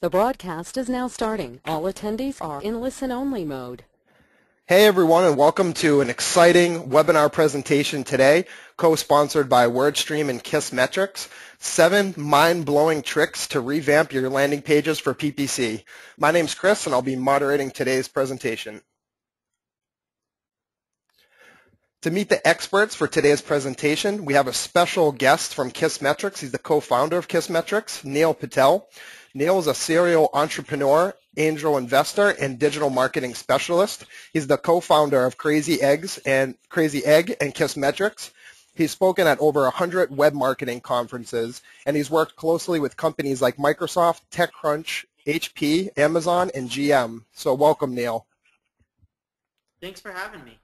The broadcast is now starting. All attendees are in listen-only mode. Hey everyone, and welcome to an exciting webinar presentation today, co-sponsored by WordStream and Kissmetrics, 7 mind-blowing tricks to revamp your landing pages for PPC. My name's Chris, and I'll be moderating today's presentation. To meet the experts for today's presentation, we have a special guest from Kissmetrics. He's the co-founder of Kissmetrics, Neil Patel. Neil is a serial entrepreneur, angel investor, and digital marketing specialist. He's the co-founder of Crazy Egg and Kissmetrics. He's spoken at over 100 web marketing conferences, and he's worked closely with companies like Microsoft, TechCrunch, HP, Amazon, and GM. So welcome, Neil. Thanks for having me.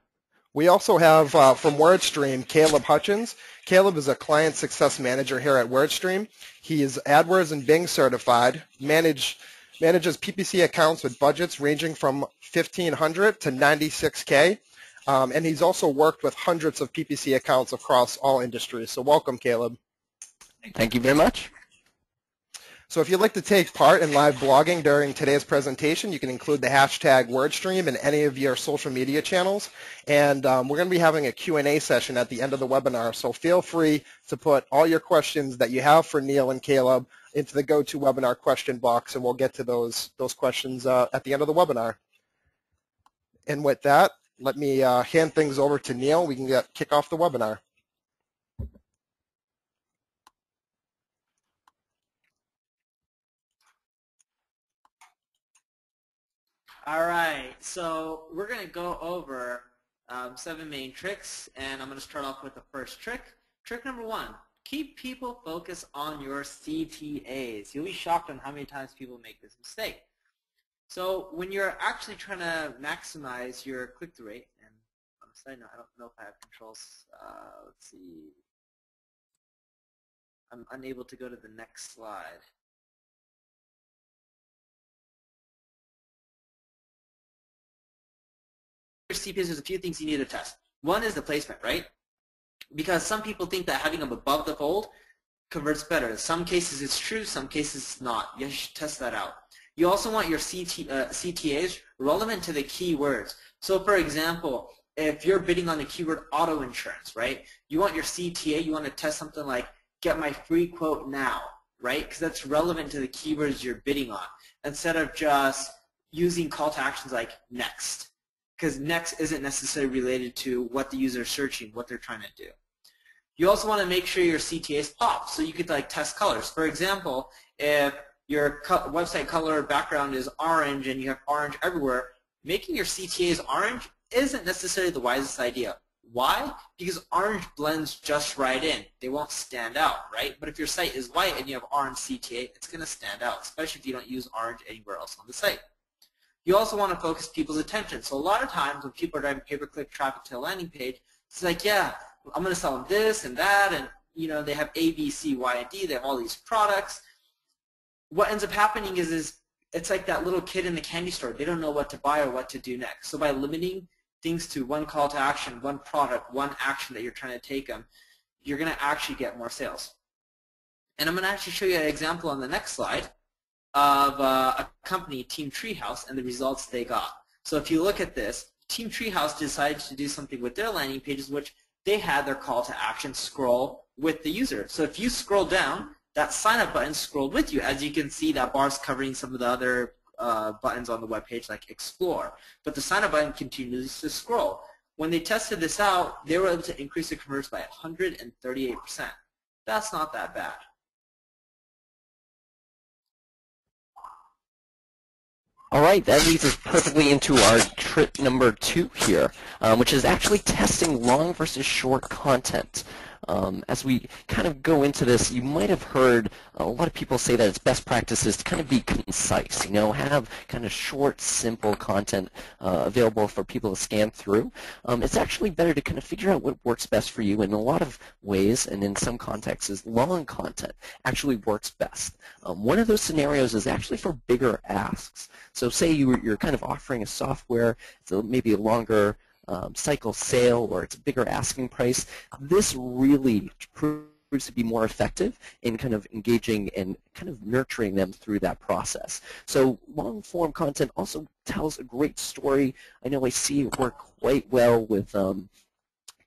We also have from WordStream, Caleb Hutchins. Caleb is a client success manager here at WordStream. He is AdWords and Bing certified, manages PPC accounts with budgets ranging from $1,500 to $96K, and he's also worked with hundreds of PPC accounts across all industries. So welcome, Caleb. Thank you very much. So if you'd like to take part in live blogging during today's presentation, you can include the hashtag WordStream in any of your social media channels. And we're going to be having a Q&A session at the end of the webinar. So feel free to put all your questions that you have for Neil and Caleb into the GoToWebinar question box, and we'll get to those questions at the end of the webinar. And with that, let me hand things over to Neil. We can kick off the webinar. All right, so we're going to go over 7 main tricks, and I'm going to start off with the first trick. Trick number 1, keep people focused on your CTAs. You'll be shocked on how many times people make this mistake. So when you're actually trying to maximize your click-through rate, and on a side note, I don't know if I have controls. Let's see. I'm unable to go to the next slide. CPAs, there's a few things you need to test. One is the placement, right? Because some people think that having them above the fold converts better. In some cases it's true, some cases it's not. You should test that out. You also want your CTAs relevant to the keywords. So for example, if you're bidding on the keyword auto insurance, right? You want your CTA, you want to test something like get my free quote now, right? Because that's relevant to the keywords you're bidding on, instead of just using call to actions like next. Because next isn't necessarily related to what the user is searching, what they're trying to do. You also want to make sure your CTAs pop, so you could like test colors. For example, if your website color background is orange and you have orange everywhere, making your CTAs orange isn't necessarily the wisest idea. Why? Because orange blends just right in. They won't stand out, right? But if your site is white and you have orange CTA, it's going to stand out, especially if you don't use orange anywhere else on the site. You also want to focus people's attention. So a lot of times when people are driving pay-per-click traffic to a landing page, it's like, yeah, I'm going to sell them this and that, and you know they have A, B, C, Y, and D. They have all these products. What ends up happening is it's like that little kid in the candy store. They don't know what to buy or what to do next. So by limiting things to one call to action, one product, one action that you're trying to take them, you're going to actually get more sales. And I'm going to actually show you an example on the next slide of a company, Team Treehouse, and the results they got. So if you look at this, Team Treehouse decided to do something with their landing pages, which they had their call to action scroll with the user. So if you scroll down, that sign up button scrolled with you. As you can see, that bar's covering some of the other buttons on the web page, like Explore. But the sign up button continues to scroll. When they tested this out, they were able to increase the conversion by 138%. That's not that bad. All right, that leads us perfectly into our trick number 2 here, which is actually testing long versus short content. As we kind of go into this, you might have heard a lot of people say that it's best practices to kind of be concise, you know, have kind of short, simple content available for people to scan through. It's actually better to kind of figure out what works best for you in a lot of ways, and in some contexts, is long content actually works best. One of those scenarios is actually for bigger asks. So say you're kind of offering a software, it's maybe a longer cycle sale, or it's a bigger asking price. This really proves proves to be more effective in kind of engaging and kind of nurturing them through that process. So long-form content also tells a great story. I know I see it work quite well with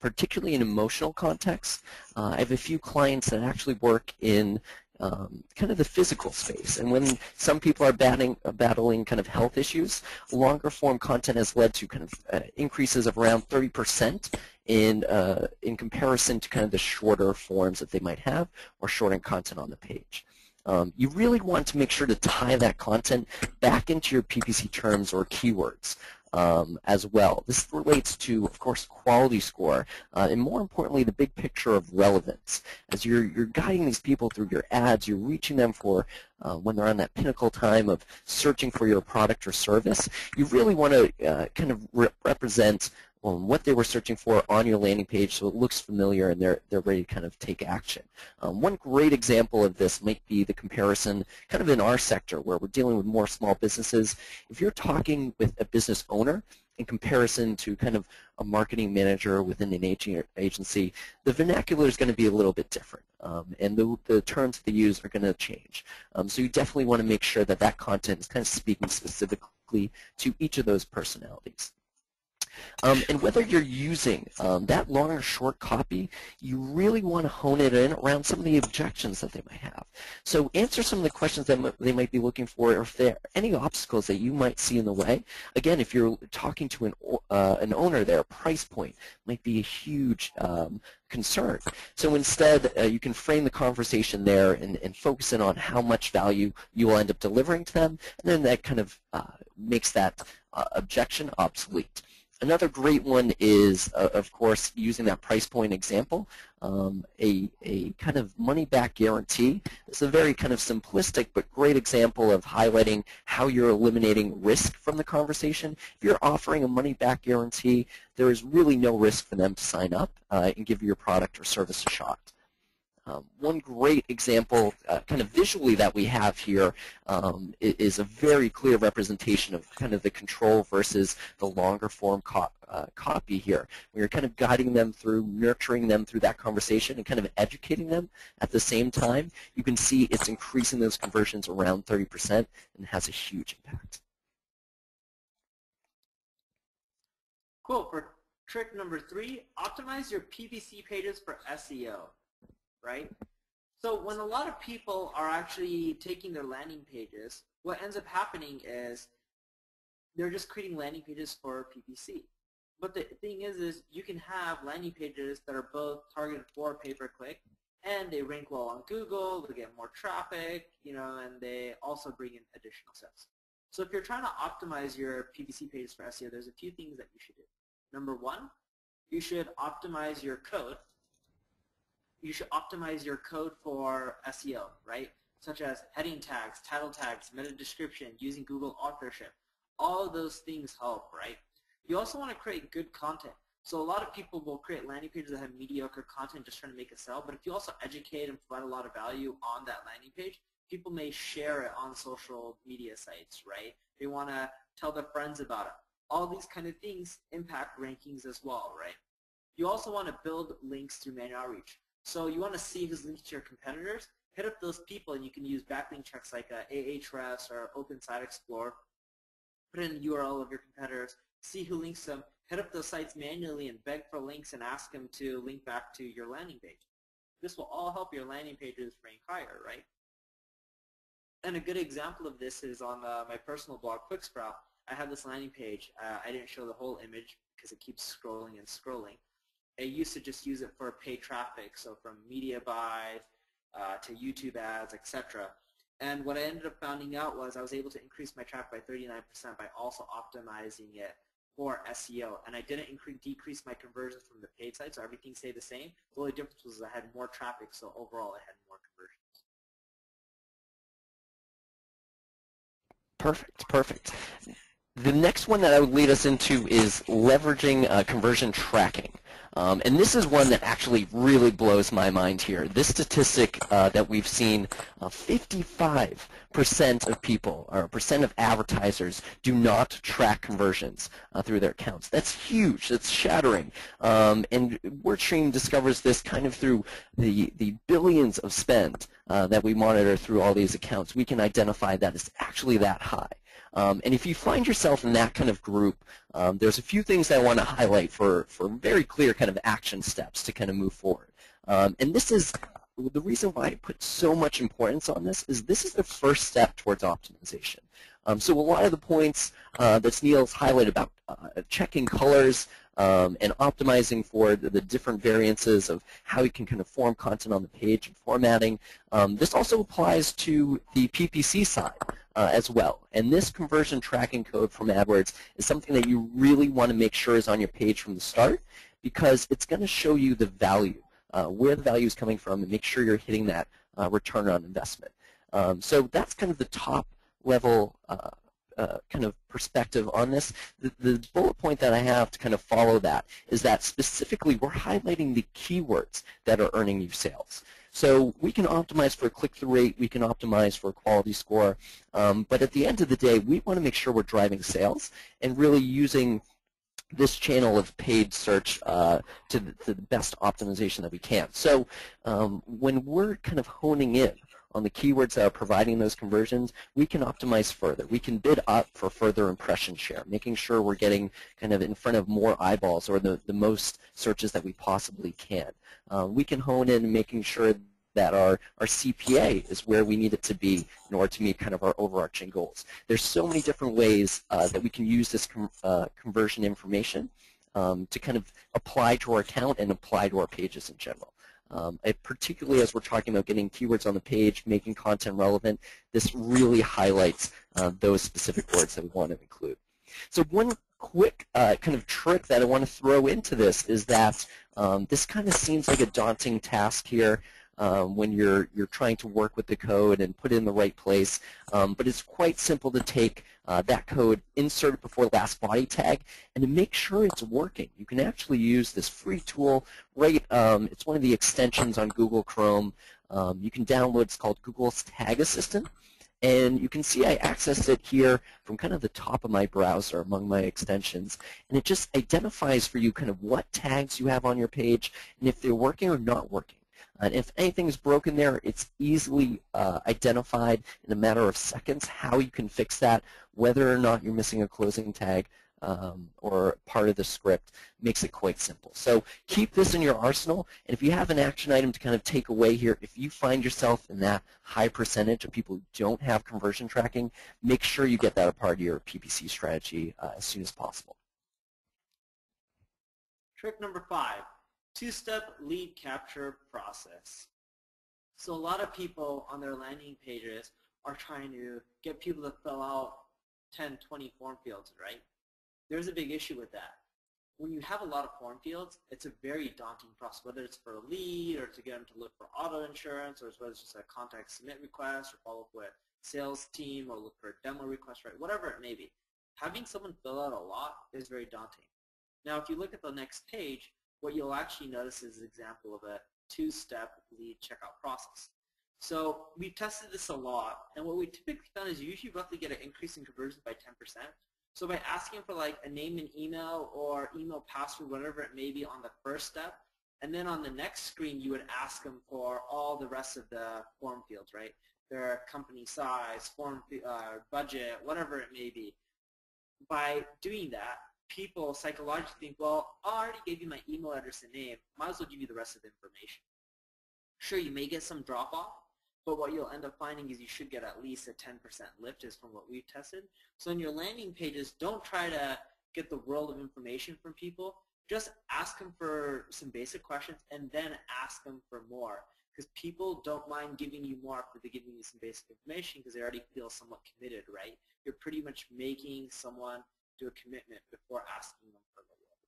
particularly in emotional contexts. I have a few clients that actually work in kind of the physical space. And when some people are battling kind of health issues, longer form content has led to kind of increases of around 30% in comparison to kind of the shorter forms that they might have or shorter content on the page. You really want to make sure to tie that content back into your PPC terms or keywords. As well. This relates to, of course, quality score, and more importantly, the big picture of relevance. As you're guiding these people through your ads, you're reaching them for when they're on that pinnacle time of searching for your product or service. You really want to kind of represent what they were searching for on your landing page so it looks familiar and they're ready to kind of take action. One great example of this might be the comparison kind of in our sector where we're dealing with more small businesses. If you're talking with a business owner in comparison to kind of a marketing manager within an agency, the vernacular is going to be a little bit different, and the terms they use are going to change. So you definitely want to make sure that that content is kind of speaking specifically to each of those personalities. And whether you're using that long or short copy, you really want to hone it in around some of the objections that they might have. So answer some of the questions that they might be looking for, or if there are any obstacles that you might see in the way. Again, if you're talking to an owner there, price point might be a huge concern. So instead, you can frame the conversation there and focus in on how much value you will end up delivering to them, and then that kind of makes that objection obsolete. Another great one is, of course, using that price point example, a kind of money-back guarantee. It's a very kind of simplistic but great example of highlighting how you're eliminating risk from the conversation. If you're offering a money-back guarantee, there is really no risk for them to sign up and give your product or service a shot. One great example, kind of visually, that we have here is a very clear representation of kind of the control versus the longer form copy here. We're kind of guiding them through, nurturing them through that conversation and kind of educating them at the same time. You can see it's increasing those conversions around 30% and has a huge impact. Cool. For trick number 3, optimize your PPC pages for SEO. Right? So when a lot of people are actually taking their landing pages, what ends up happening is they're just creating landing pages for PPC. But the thing is you can have landing pages that are both targeted for pay-per-click, and they rank well on Google, they get more traffic, and they also bring in additional sales. So if you're trying to optimize your PPC pages for SEO, there's a few things that you should do. Number 1, you should optimize your code. You should optimize your code for SEO, right? Such as heading tags, title tags, meta description, using Google authorship. All of those things help, right? You also want to create good content. So a lot of people will create landing pages that have mediocre content just trying to make a sale, but if you also educate and provide a lot of value on that landing page, people may share it on social media sites, right? They want to tell their friends about it. All these kind of things impact rankings as well, right? You also want to build links through manual outreach. So you want to see who's linked to your competitors, hit up those people, and you can use backlink checks like Ahrefs or Open Site Explorer, put in the URL of your competitors, see who links them, hit up those sites manually and beg for links and ask them to link back to your landing page. This will all help your landing pages rank higher, right? And a good example of this is on my personal blog, QuickSprout. I have this landing page. I didn't show the whole image because it keeps scrolling and scrolling. I used to just use it for paid traffic, so from media buys to YouTube ads, etc. And what I ended up finding out was I was able to increase my traffic by 39% by also optimizing it for SEO. And I didn't decrease my conversions from the paid side, so everything stayed the same. The only difference was I had more traffic, so overall I had more conversions. Perfect, perfect. The next one that I would lead us into is leveraging conversion tracking. And this is one that actually really blows my mind here. This statistic that we've seen, 55% of people, or percent of advertisers, do not track conversions through their accounts. That's huge. That's shattering. And WordStream discovers this kind of through the billions of spend that we monitor through all these accounts. We can identify that it's actually that high. And if you find yourself in that kind of group, there's a few things I want to highlight for very clear kind of action steps to kind of move forward. And this is the reason why I put so much importance on this is the first step towards optimization. So a lot of the points that Neil's highlighted about checking colors and optimizing for the different variances of how you can kind of form content on the page and formatting. This also applies to the PPC side as well. And this conversion tracking code from AdWords is something that you really want to make sure is on your page from the start, because it's going to show you the value, where the value is coming from, and make sure you're hitting that return on investment. So that's kind of the top level kind of perspective on this. The bullet point that I have to kind of follow that is that specifically we're highlighting the keywords that are earning you sales. So we can optimize for click-through rate, we can optimize for quality score, but at the end of the day, we want to make sure we're driving sales and really using this channel of paid search to the best optimization that we can. So when we're kind of honing in on the keywords that are providing those conversions, we can optimize further. We can bid up for further impression share, making sure we're getting kind of in front of more eyeballs or the most searches that we possibly can. We can hone in making sure that our CPA is where we need it to be in order to meet kind of our overarching goals. There's so many different ways that we can use this conversion information to kind of apply to our account and apply to our pages in general. Particularly as we're talking about getting keywords on the page, making content relevant, this really highlights those specific words that we want to include. So one quick kind of trick that I want to throw into this is that this kind of seems like a daunting task here when you're trying to work with the code and put it in the right place, but it's quite simple to take that code, insert it before the last body tag, and to make sure it's working. You can actually use this free tool, right? It's one of the extensions on Google Chrome. You can download, it's called Google's Tag Assistant. And you can see I accessed it here from kind of the top of my browser among my extensions. And it just identifies for you kind of what tags you have on your page and if they're working or not working. And if anything's broken there, it's easily identified in a matter of seconds how you can fix that, whether or not you're missing a closing tag or part of the script. Makes it quite simple. So keep this in your arsenal, and if you have an action item to kind of take away here, if you find yourself in that high percentage of people who don't have conversion tracking, make sure you get that a part of your PPC strategy as soon as possible. Trick number 5, two-step lead capture process. So a lot of people on their landing pages are trying to get people to fill out 10, 20 form fields, right? There's a big issue with that. When you have a lot of form fields, it's a very daunting process, whether it's for a lead or to get them to look for auto insurance, or whether it's just a contact submit request or follow up with sales team or look for a demo request, right? Whatever it may be. Having someone fill out a lot is very daunting. Now, if you look at the next page, what you'll actually notice is an example of a two-step lead checkout process. So we've tested this a lot, and what we typically found is you usually roughly get an increase in conversion by 10%. So by asking for like a name and email or email password, whatever it may be on the first step, and then on the next screen you would ask them for all the rest of the form fields, right? Their company size, form budget, whatever it may be. By doing that, people psychologically think, well, I already gave you my email address and name, might as well give you the rest of the information. Sure, you may get some drop-off, but what you'll end up finding is you should get at least a 10% lift is from what we've tested. So in your landing pages, don't try to get the world of information from people. Just ask them for some basic questions and then ask them for more. Because people don't mind giving you more after they're giving you some basic information because they already feel somewhat committed, right? You're pretty much making someone do a commitment before asking them for the world.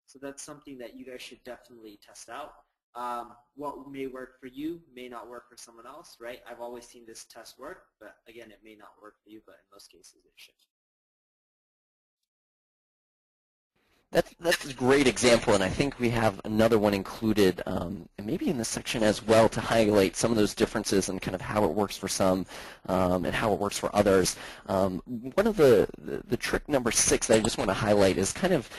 So that's something that you guys should definitely test out. What may work for you may not work for someone else, right? I've always seen this test work, but again, it may not work for you, but in most cases it should. That's a great example, and I think we have another one included, and maybe in this section as well, to highlight some of those differences and kind of how it works for some and how it works for others. One of the trick number 6 that I just want to highlight is kind of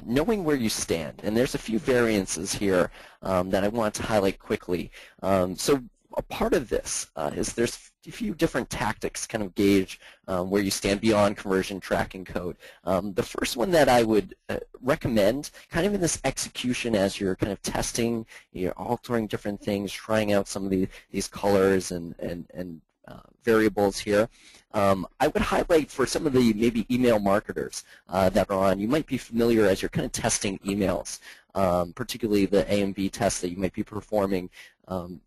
knowing where you stand, and there's a few variances here that I want to highlight quickly. So a part of this is there's a few different tactics kind of gauge where you stand beyond conversion tracking code. The first one that I would recommend, kind of in this execution as you're kind of testing, you're altering different things, trying out some of these colors and variables here, I would highlight for some of the maybe email marketers that are on, you might be familiar as you're kind of testing emails, particularly the A and B tests that you might be performing.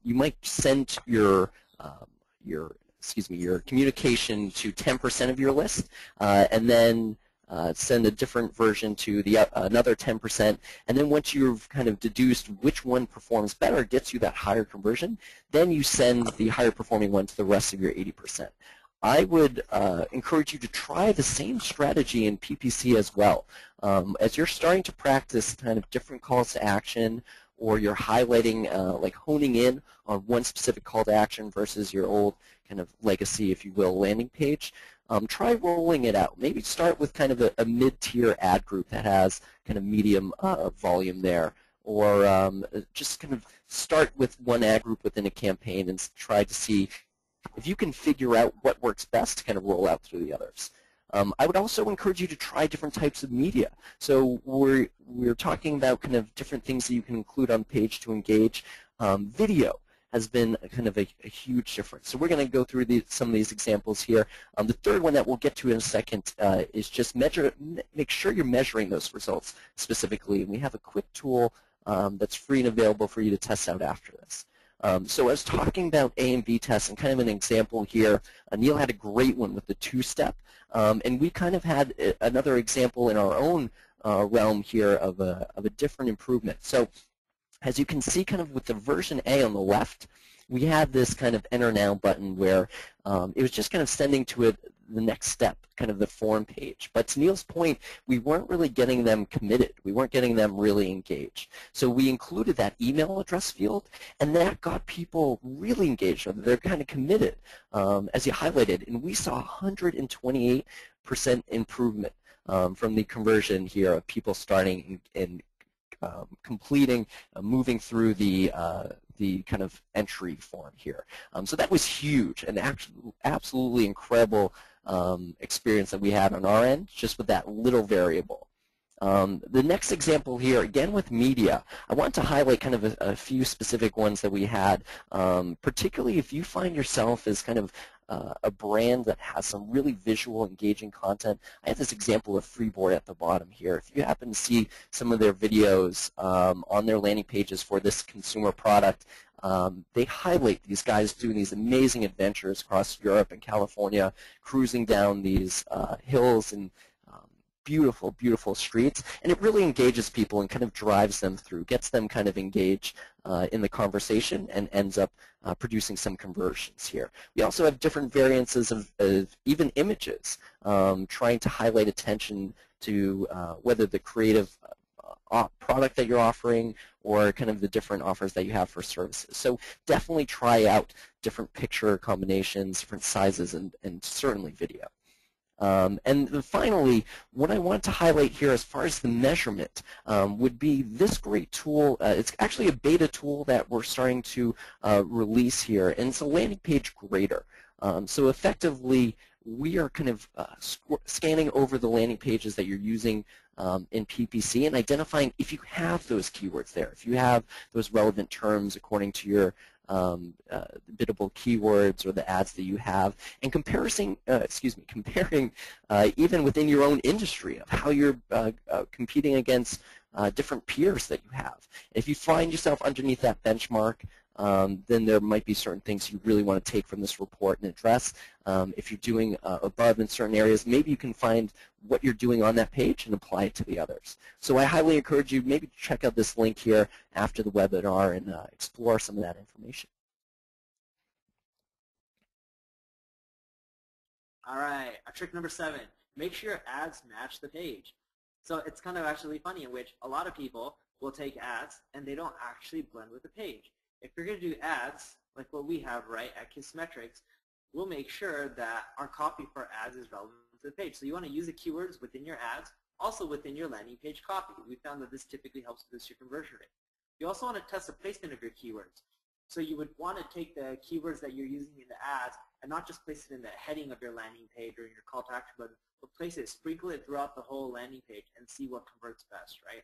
You might send your communication to 10% of your list, and then send a different version to the another 10%, and then once you've kind of deduced which one performs better, gets you that higher conversion, then you send the higher performing one to the rest of your 80%. I would encourage you to try the same strategy in PPC as well. As you're starting to practice kind of different calls to action, or you're highlighting, like honing in on one specific call to action versus your old kind of legacy, if you will, landing page, try rolling it out. Maybe start with kind of a mid-tier ad group that has kind of medium volume there, or just kind of start with one ad group within a campaign and try to see if you can figure out what works best to kind of roll out through the others. I would also encourage you to try different types of media. So we're talking about kind of different things that you can include on page to engage. Video has been kind of a huge difference. So we're going to go through some of these examples here. The third one that we'll get to in a second is just make sure you're measuring those results specifically. And we have a quick tool that's free and available for you to test out after this. So I was talking about A and B tests, and kind of an example here. Neil had a great one with the two-step, and we kind of had another example in our own realm here of a different improvement. So as you can see kind of with the version A on the left, we had this kind of enter now button where it was just kind of sending to it the next step, kind of the form page. But to Neil's point, we weren't really getting them committed. We weren't getting them really engaged. So we included that email address field, and that got people really engaged. They're kind of committed, as you highlighted. And we saw 128% improvement from the conversion here of people starting and completing, moving through the kind of entry form here. So that was huge, and absolutely incredible experience that we had on our end, just with that little variable. The next example here, again with media, I want to highlight kind of a few specific ones that we had, particularly if you find yourself as kind of a brand that has some really visual, engaging content. I have this example of Freeboard at the bottom here. If you happen to see some of their videos on their landing pages for this consumer product, they highlight these guys doing these amazing adventures across Europe and California, cruising down these hills and beautiful, beautiful streets, and it really engages people and kind of drives them through, gets them kind of engaged in the conversation, and ends up producing some conversions here. We also have different variances of even images, trying to highlight attention to whether the creative product that you're offering or kind of the different offers that you have for services. So definitely try out different picture combinations, different sizes, and certainly video. And then finally, what I want to highlight here as far as the measurement would be this great tool. It's actually a beta tool that we're starting to release here, and it's a landing page grader. So effectively, we are kind of scanning over the landing pages that you're using in PPC and identifying if you have those keywords there, if you have those relevant terms according to your biddable keywords or the ads that you have, and comparing even within your own industry of how you're competing against different peers that you have. If you find yourself underneath that benchmark, then there might be certain things you really want to take from this report and address. If you're doing above in certain areas, maybe you can find what you're doing on that page and apply it to the others. So I highly encourage you maybe to check out this link here after the webinar and explore some of that information. All right, our trick number 7, make sure your ads match the page. So it's kind of actually funny in which a lot of people will take ads and they don't actually blend with the page. If you're going to do ads, like what we have right at Kissmetrics, we'll make sure that our copy for ads is relevant to the page. So you want to use the keywords within your ads, also within your landing page copy. We found that this typically helps boost your conversion rate. You also want to test the placement of your keywords. So you would want to take the keywords that you're using in the ads and not just place it in the heading of your landing page or in your call to action button, but place it, sprinkle it throughout the whole landing page and see what converts best, right?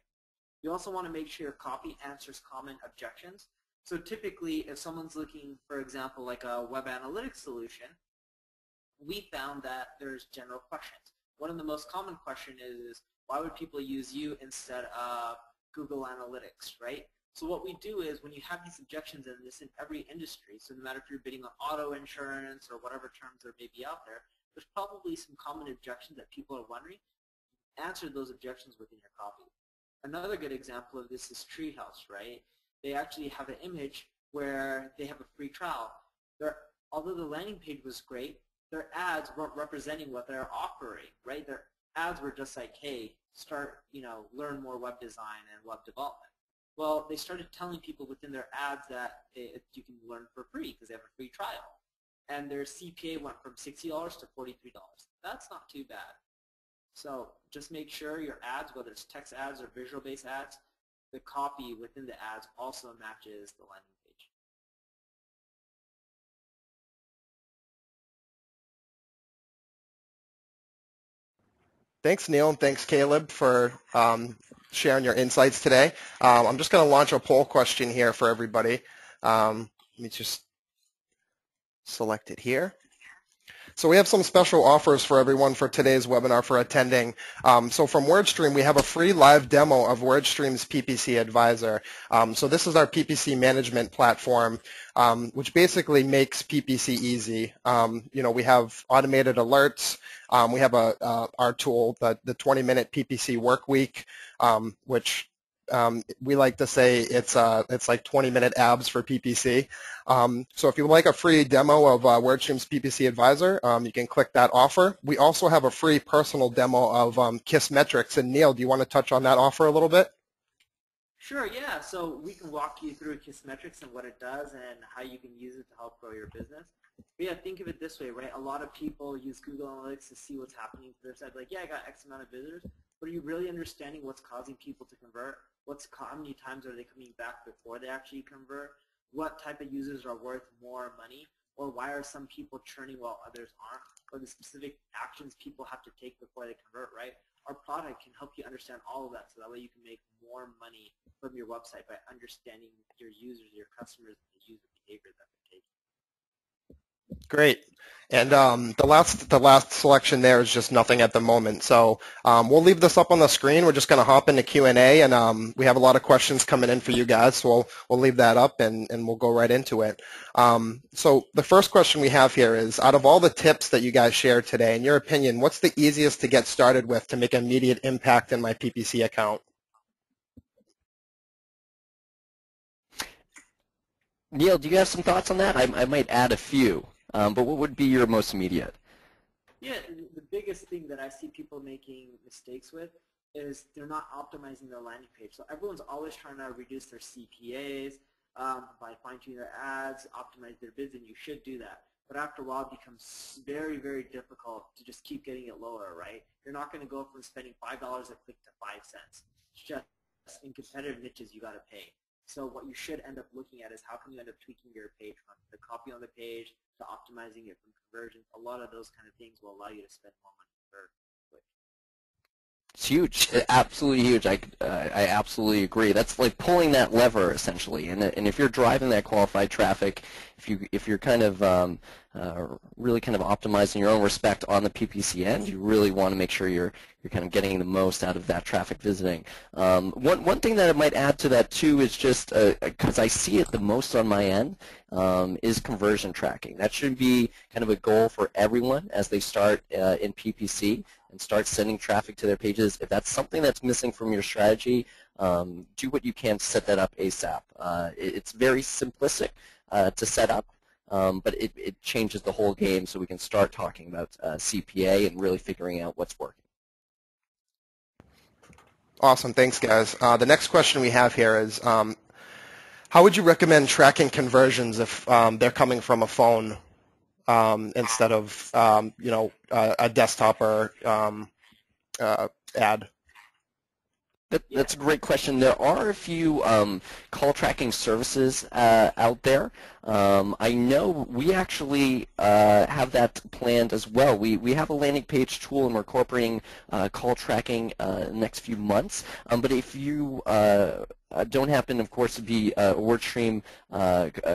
You also want to make sure your copy answers common objections. So typically, if someone's looking, for example, like a web analytics solution, we found that there's general questions. One of the most common questions is, why would people use you instead of Google Analytics, right? So what we do is when you have these objections, and this in every industry, so no matter if you're bidding on auto insurance or whatever terms there may be out there, there's probably some common objections that people are wondering. Answer those objections within your copy. Another good example of this is Treehouse, right? They actually have an image where they have a free trial. Although the landing page was great, their ads weren't representing what they're offering, right? Their ads were just like, hey, start, learn more web design and web development. Well, they started telling people within their ads that you can learn for free because they have a free trial. And their CPA went from $60 to $43. That's not too bad. So just make sure your ads, whether it's text ads or visual-based ads, the copy within the ads also matches the landing page. Thanks, Neil, and thanks, Caleb, for sharing your insights today. I'm just going to launch a poll question here for everybody. Let me just select it here. So we have some special offers for everyone for today's webinar for attending. So from WordStream, we have a free live demo of WordStream's PPC Advisor. So this is our PPC management platform, which basically makes PPC easy. We have automated alerts. We have our tool, the 20-minute PPC work week, which we like to say it's like 20-minute abs for PPC. So if you would like a free demo of WordStream's PPC Advisor, you can click that offer. We also have a free personal demo of Kissmetrics. And Neil, do you want to touch on that offer a little bit? Sure, yeah. So we can walk you through Kissmetrics and what it does and how you can use it to help grow your business. But yeah, think of it this way, right? A lot of people use Google Analytics to see what's happening to their site. Like, yeah, I got X amount of visitors, but are you really understanding what's causing people to convert? How many times are they coming back before they actually convert? What type of users are worth more money? Or why are some people churning while others aren't? Or the specific actions people have to take before they convert, right? Our product can help you understand all of that, so that way you can make more money from your website by understanding your users, your customers, and the user behavior that they're taking. Great. And the last selection there is just nothing at the moment. So we'll leave this up on the screen. We're just going to hop into Q&A, and we have a lot of questions coming in for you guys. So we'll leave that up, and we'll go right into it. So the first question we have here is, out of all the tips that you guys shared today, in your opinion, what's the easiest to get started with to make immediate impact in my PPC account? Neil, do you have some thoughts on that? I might add a few. But what would be your most immediate? Yeah, the biggest thing that I see people making mistakes with is they're not optimizing their landing page. So everyone's always trying to reduce their CPAs by fine-tuning their ads, optimize their bids, and you should do that. But after a while, it becomes very, very difficult to just keep getting it lower, right? You're not going to go from spending $5 a click to 5 cents. It's just in competitive niches, you got to pay. So what you should end up looking at is how can you end up tweaking your page from the copy on the page to optimizing it from conversions. A lot of those kind of things will allow you to spend more money per click. It's huge, absolutely huge. I absolutely agree. That's like pulling that lever essentially. And if you're driving that qualified traffic, if you're kind of really kind of optimizing your own respect on the PPC end, you really want to make sure you're kind of getting the most out of that traffic visiting. One thing that I might add to that too is just because I see it the most on my end is conversion tracking. That should be kind of a goal for everyone as they start in PPC and start sending traffic to their pages. If that's something that's missing from your strategy, do what you can to set that up ASAP. It's very simplistic to set up, but it changes the whole game, so we can start talking about CPA and really figuring out what's working. Awesome. Thanks, guys. The next question we have here is, how would you recommend tracking conversions if they're coming from a phone instead of, a desktop or ad? That's a great question. There are a few call tracking services out there. I know we actually have that planned as well. We have a landing page tool, and we're incorporating call tracking in the next few months. But if you don't happen, of course, to be a WordStream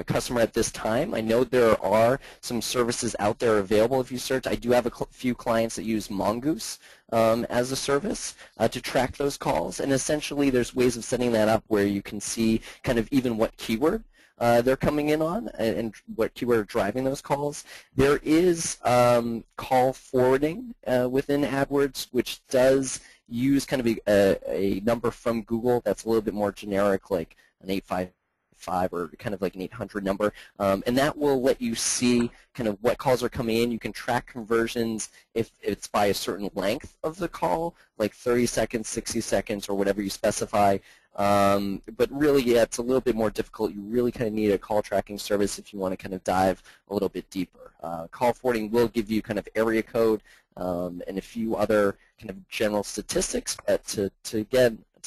customer at this time, I know there are some services out there available if you search. I do have a few clients that use Mongoose as a service to track those calls, and essentially there's ways of setting that up where you can see kind of even what keyword they're coming in on and what keyword are driving those calls. There is call forwarding within AdWords, which does use kind of a number from Google that's a little bit more generic, like an 855 or kind of like an 800 number, and that will let you see kind of what calls are coming in. You can track conversions if it's by a certain length of the call, like 30 seconds, 60 seconds, or whatever you specify. But really, yeah, it's a little bit more difficult. You really kind of need a call tracking service if you want to kind of dive a little bit deeper. Call forwarding will give you kind of area code and a few other kind of general statistics, but to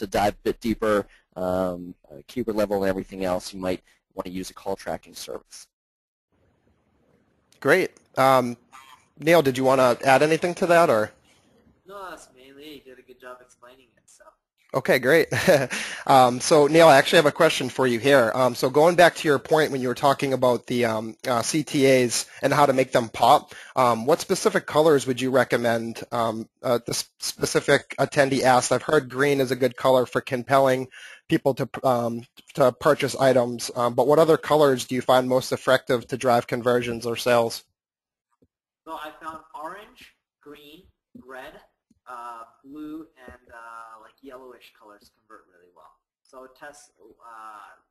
dive a bit deeper, keyword level and everything else, you might want to use a call tracking service. Great. Neil, did you want to add anything to that, or? No, that's mainly you did a good job explaining it. So. Okay, great. So Neil, I actually have a question for you here. So going back to your point when you were talking about the CTAs and how to make them pop, what specific colors would you recommend? The specific attendee asked, I've heard green is a good color for compelling people to purchase items, but what other colors do you find most effective to drive conversions or sales? So I found orange, green, red, blue, and like yellowish colors convert really well. So test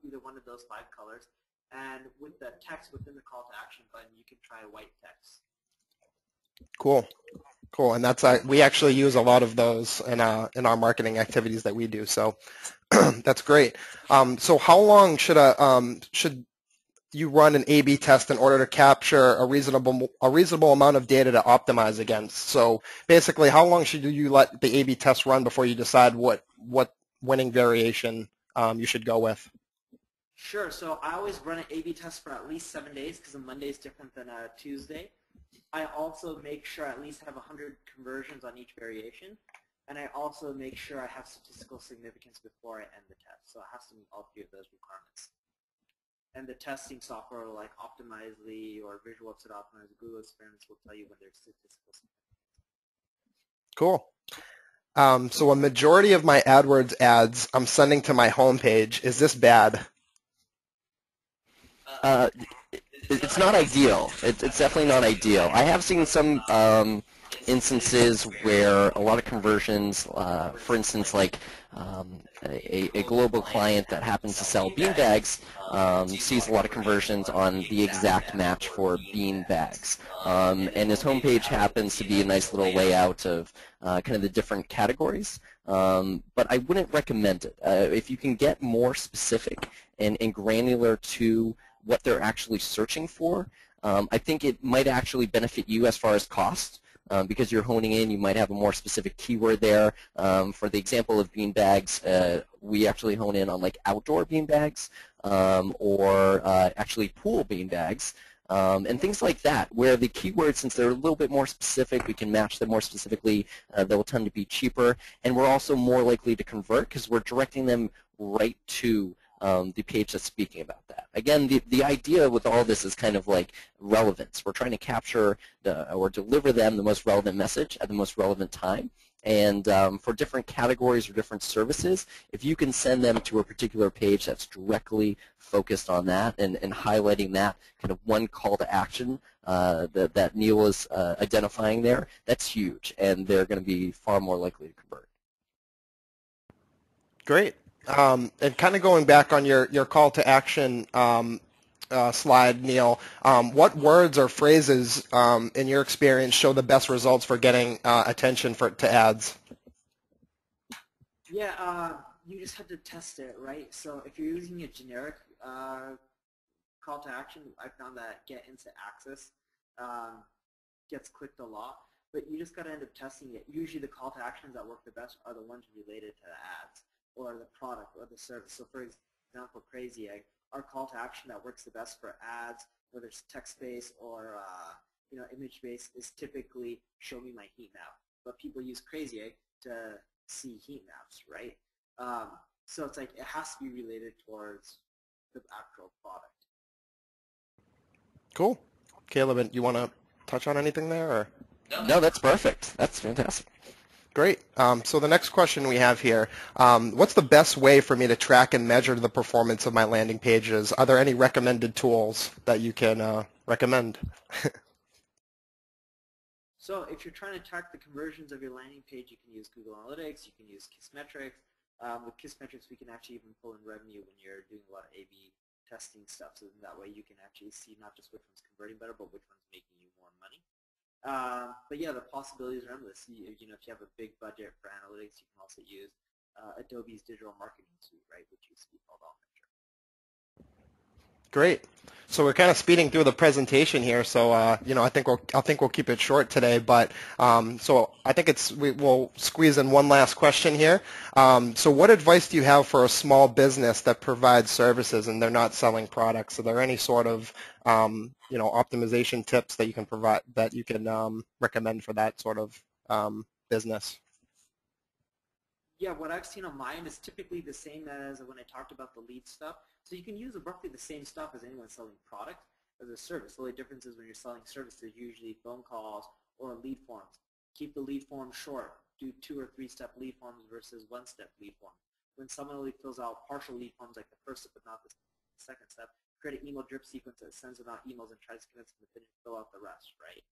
either one of those 5 colors, and with the text within the call to action button, you can try white text. Cool, cool, and that's we actually use a lot of those in our marketing activities that we do. So that's great. So how long should you run an A/B test in order to capture a reasonable amount of data to optimize against? So basically, how long should you let the A/B test run before you decide what winning variation you should go with? Sure. So I always run an A/B test for at least 7 days because a Monday is different than a Tuesday. I also make sure I at least have 100 conversions on each variation, and I also make sure I have statistical significance before I end the test. So it has to meet all 3 of those requirements. And the testing software like Optimizely or Visual Website Optimizer, Google Experiments will tell you when there's statistical significance. Cool. So a majority of my AdWords ads I'm sending to my homepage. Is this bad? It's not ideal. It's definitely not ideal. I have seen some instances where a lot of conversions, for instance, like a global client that happens to sell bean bags sees a lot of conversions on the exact match for bean bags. And his homepage happens to be a nice little layout of kind of the different categories. But I wouldn't recommend it. If you can get more specific and granular to what they're actually searching for, I think it might actually benefit you as far as cost. Because you're honing in, you might have a more specific keyword there. For the example of bean bags, we actually hone in on like outdoor bean bags or actually pool bean bags and things like that, where the keywords, since they're a little bit more specific, we can match them more specifically. They'll tend to be cheaper, and we're also more likely to convert because we're directing them right to the page that's speaking about that. Again, the idea with all this is kind of like relevance. We're trying to capture or deliver them the most relevant message at the most relevant time. And for different categories or different services, if you can send them to a particular page that's directly focused on that and highlighting that kind of one call to action that Neil is identifying there, that's huge, and they're going to be far more likely to convert. Great. And kind of going back on your call to action slide, Neil, what words or phrases in your experience show the best results for getting attention to ads? Yeah, you just have to test it, right? So if you're using a generic call to action, I found that get into access gets clicked a lot, but you just got to end up testing it. Usually the call to actions that work the best are the ones related to the ads or the product or the service. So for example, Crazy Egg, our call to action that works the best for ads, whether it's text-based or image-based, is typically show me my heat map. But people use Crazy Egg to see heat maps, right? So it's like it has to be related towards the actual product. Cool. Caleb, you want to touch on anything there? Or? No, that's perfect. That's fantastic. Great. So the next question we have here, what's the best way for me to track and measure the performance of my landing pages? Are there any recommended tools that you can recommend? So if you're trying to track the conversions of your landing page, you can use Google Analytics, you can use Kissmetrics. With Kissmetrics, we can actually even pull in revenue when you're doing a lot of A/B testing stuff, so that way you can actually see not just which one's converting better, but which one's making you more money. But yeah, the possibilities are endless. If you have a big budget for analytics, you can also use Adobe's digital marketing suite, right, which used to be called Omniture. Great. So we're kind of speeding through the presentation here, so I think we'll keep it short today. But so I think we'll squeeze in one last question here. So what advice do you have for a small business that provides services and they're not selling products? Are there any sort of optimization tips that you can provide that you can recommend for that sort of business? Yeah, what I've seen on mine is typically the same as when I talked about the lead stuff. So you can use roughly the same stuff as anyone selling product as a service. The only difference is when you're selling services, usually phone calls or lead forms. Keep the lead form short. Do 2 or 3 step lead forms versus 1-step lead forms. When someone only fills out partial lead forms like the first step but not the second step, create an email drip sequence that sends them out emails and tries to convince them to fill out the rest, right?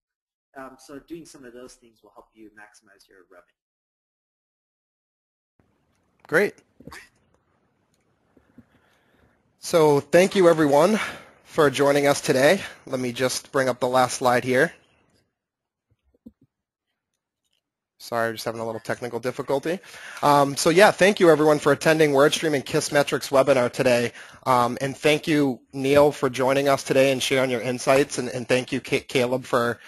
So doing some of those things will help you maximize your revenue. Great. So thank you, everyone, for joining us today. Let me just bring up the last slide here. Sorry, just having a little technical difficulty. So yeah, thank you, everyone, for attending WordStream and Kissmetrics webinar today. And thank you, Neil, for joining us today and sharing your insights. And thank you, Caleb, for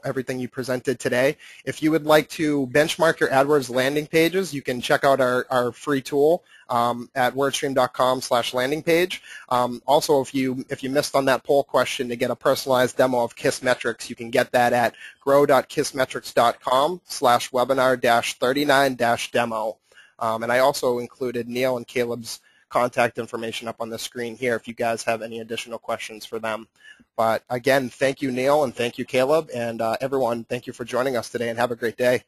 everything you presented today. If you would like to benchmark your AdWords landing pages, you can check out our free tool at wordstream.com/landing page. Also, if you missed on that poll question to get a personalized demo of Kissmetrics, you can get that at grow.kissmetrics.com/webinar-39-demo. And I also included Neil and Caleb's contact information up on the screen here if you guys have any additional questions for them. But again, thank you, Neil, and thank you, Caleb, and everyone, thank you for joining us today, and have a great day.